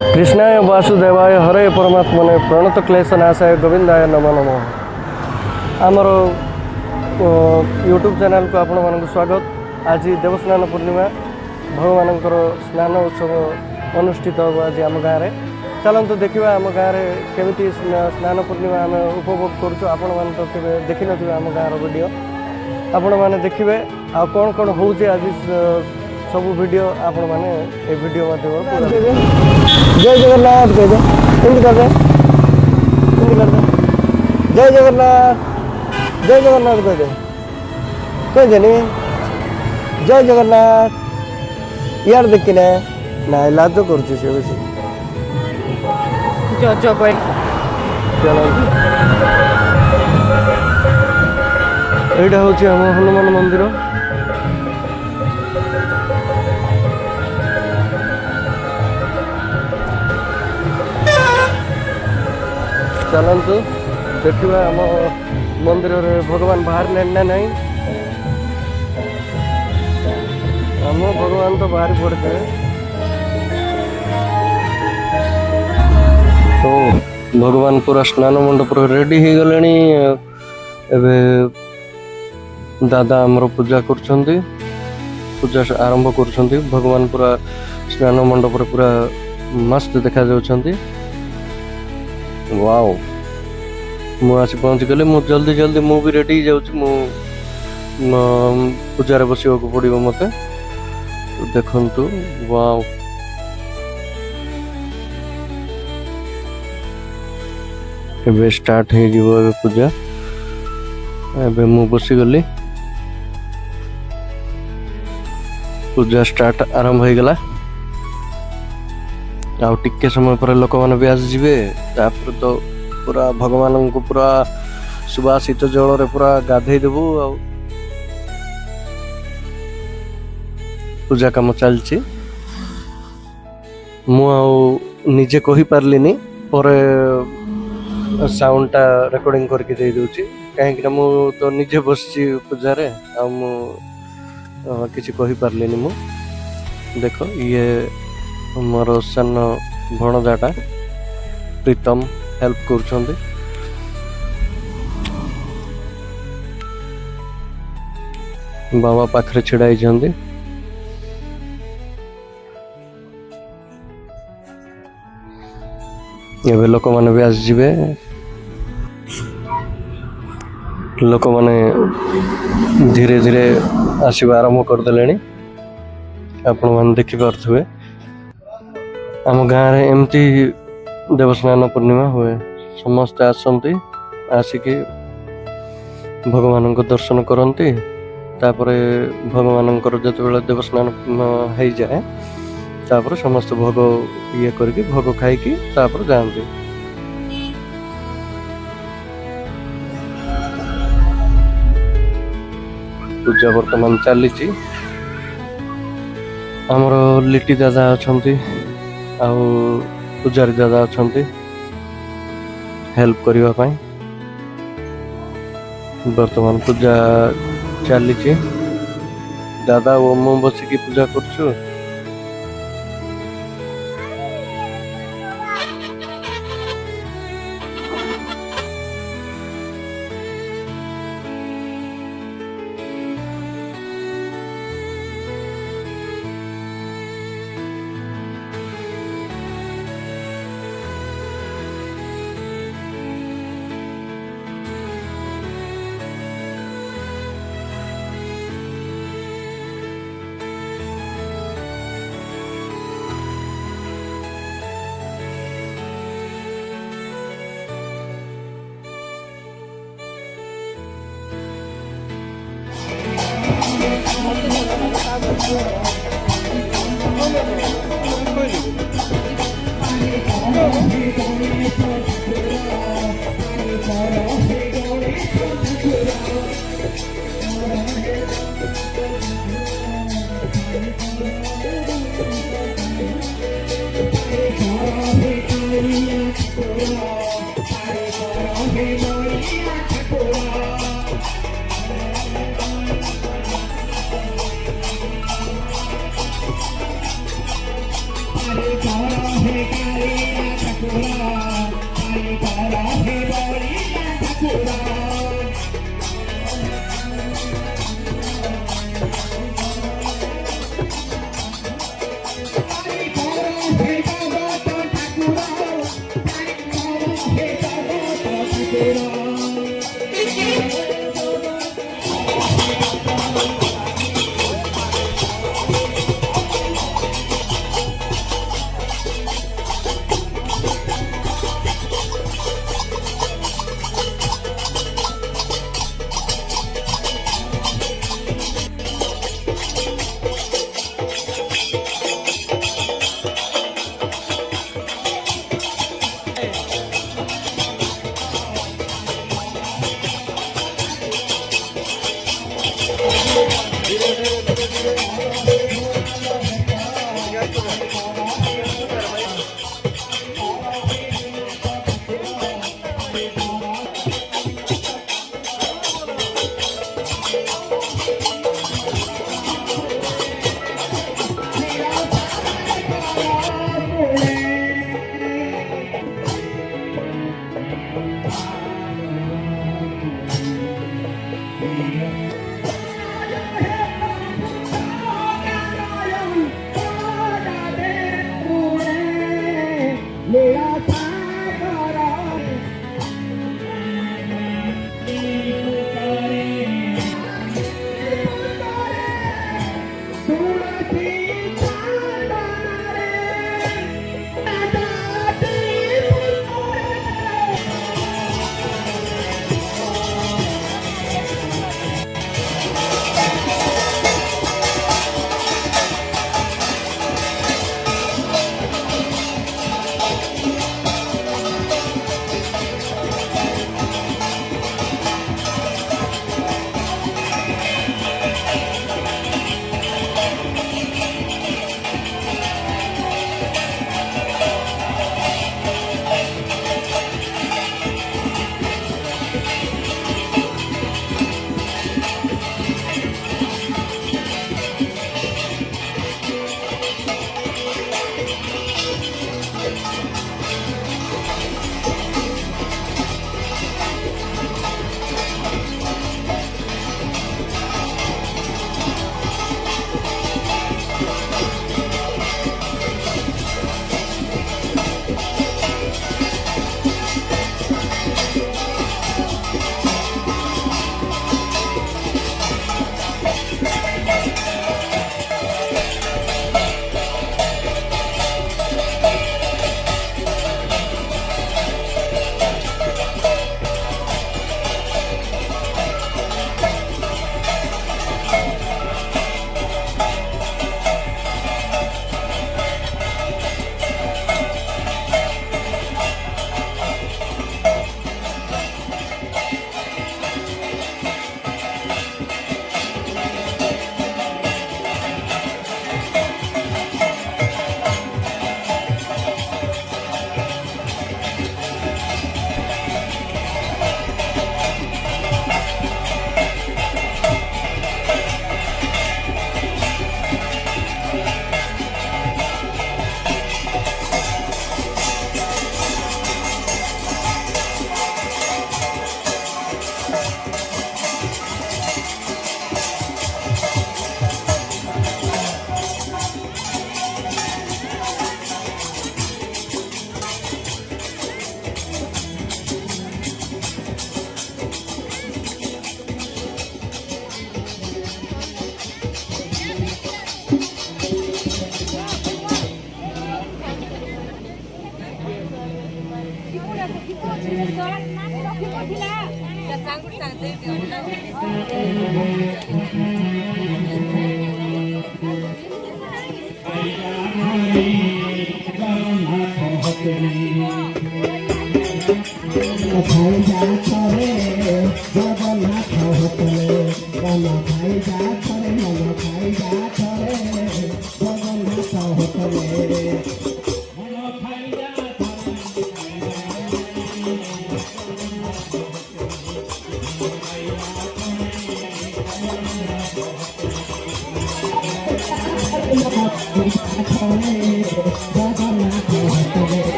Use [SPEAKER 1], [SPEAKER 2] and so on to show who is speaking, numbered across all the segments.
[SPEAKER 1] कृष्णाय वासुदेवाय हरे परमात्मने प्रणत क्लेशनाशाय गोविंदाय नमो नमः। आमर यूट्यूब चैनल को आपण मानक स्वागत। आज देवस्नान पूर्णिमा भगवान स्नान उत्सव अनुष्ठित हो आज आम गाँव में। चलतु देखा आम गाँव में केमी स्नान पूर्णिमा आम उपभोग करुँ। आपण मैंने तो देखी न आम गाँव वीडियो आपण मैंने देखिए आ कौन कौन हो आज सब वीडियो आपण मैंने ये वीडियो माध्यम जय जगन्नाथ कह दे हिंदी कर दे जय जगन्नाथ कह दे नहीं जय जगन्नाथ यार देख ना ना लाज कर यहाँ हूँ आम हनुमान मंदिर। चलतु देखा आम मंदिर में भगवान बाहर ना नहीं आम भगवान तो बाहर पड़ते तो भगवान पूरा स्नान मंडप रेडी हो गले। दादा आमर पूजा कर पूजा आरंभ कर भगवान पूरा स्नान मंडप पूरा मस्त देखा जाउछंती। वाओ मु आसी पहुँच गले मु जल्दी जल्दी मु भी रेडी जाऊँ मु पूजा बसवा को पड़ो मत देखु। वाओ एबे स्टार्ट हो पूजा एबे मु बसीगली पूजा स्टार्ट आरंभ हो गला। आ टिके समय पर लोक मैंने भी आसवे तापर तो पूरा भगवान को पूरा सुबासित जल रे पूरा गाधे देबू। आ पूजा काम चलची मु निजे कही पारलिनी पर साउंड टा रिकॉर्डिंग करके दे दूची कहीं मु तो निजे बसची पूजा रे आ मु किसी कही पारलिनी। मु देखो ये मोर सान भणजाटा प्रीतम हेल्प कर बाबा पाखरे छिड़ा होती। एबे लोक माने भी आसजिबे लोक माने धीरे धीरे आसवा आरंभ करदे। आपण मैंने देखी पारे आम गाँव में एमती देवस्नान पूर्णिमा हुए समस्ते आसती आसिकी भगवान को दर्शन करती। तापरे भगवान जो देवस्नान हो जाए तापर समस्त भोग ये करके भोग खाई तापर जाती। पूजा बर्तमान चली आमर लिटी दादा अच्छा पूजारी दादा अच्छा हेल्प करने। बर्तमान पूजा चली दादा वो मु बसिकी पूजा करछु।
[SPEAKER 2] Hare Krishna, Hare Krishna.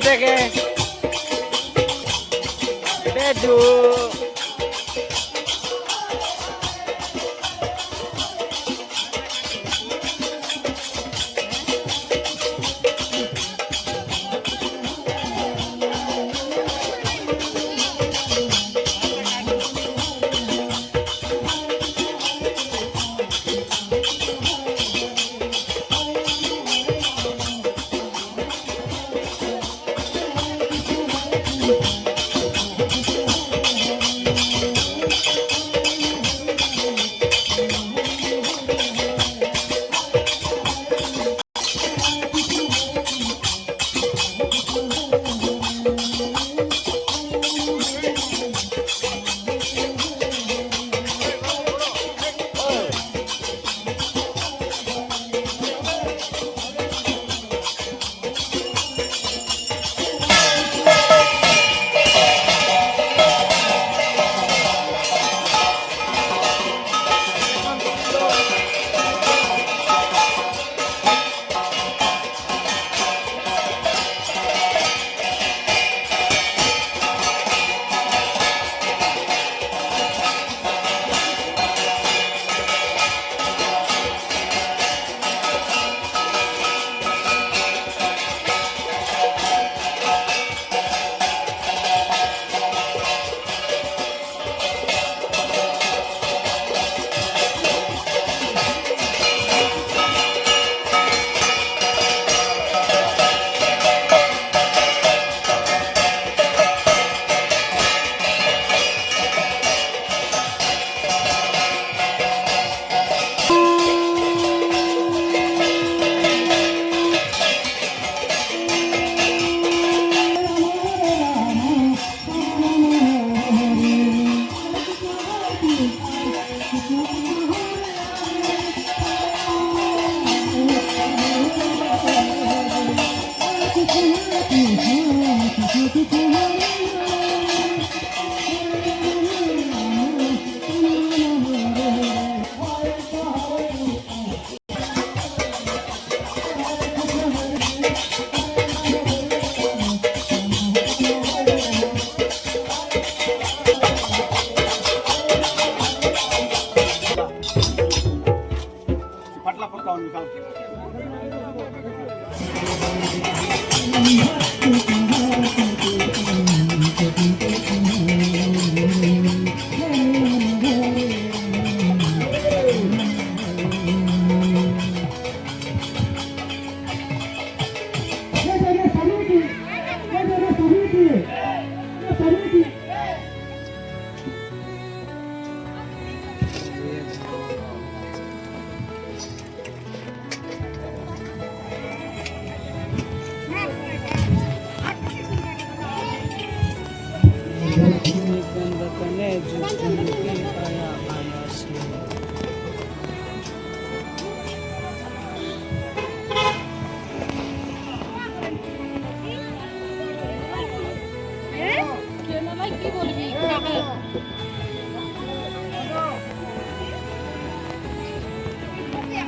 [SPEAKER 1] देखे बेडू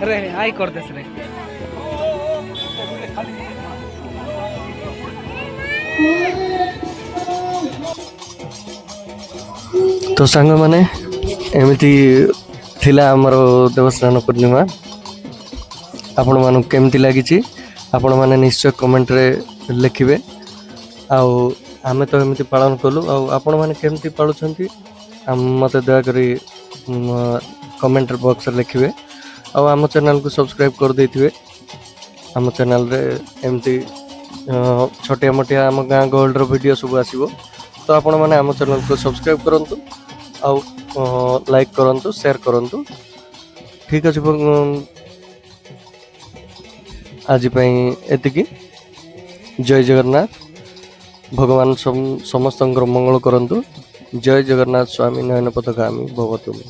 [SPEAKER 2] रे आई कर देस रे
[SPEAKER 1] तो सांग माने एमती थिला हमर देवस्नान पूर्णिमा आपण मानू केमती लागिची आपण माने निश्चय कमेंट रे लिखिबे आउ आमे तो एमती पालन कलु आउ आपण माने केमती पालुछंती मते दया करी कमेंट बॉक्स रे लिखिबे आउ आम चैनल को सब्सक्राइब कर देथिबे आम चैनल रे एमती छोटिया मोटिया आम गाँ गहल वीडियो सब आसीबो तो आपण माने आम चैनल को सब्सक्राइब करंतु आउ लाइक करंतु शेयर करंतु ठीक अछि आज एतिकी जय जगन्नाथ भगवान समस्त मंगल करंतु। জয় জগন্নাথ স্বামী নয়ন পথগামী ভব তুমি।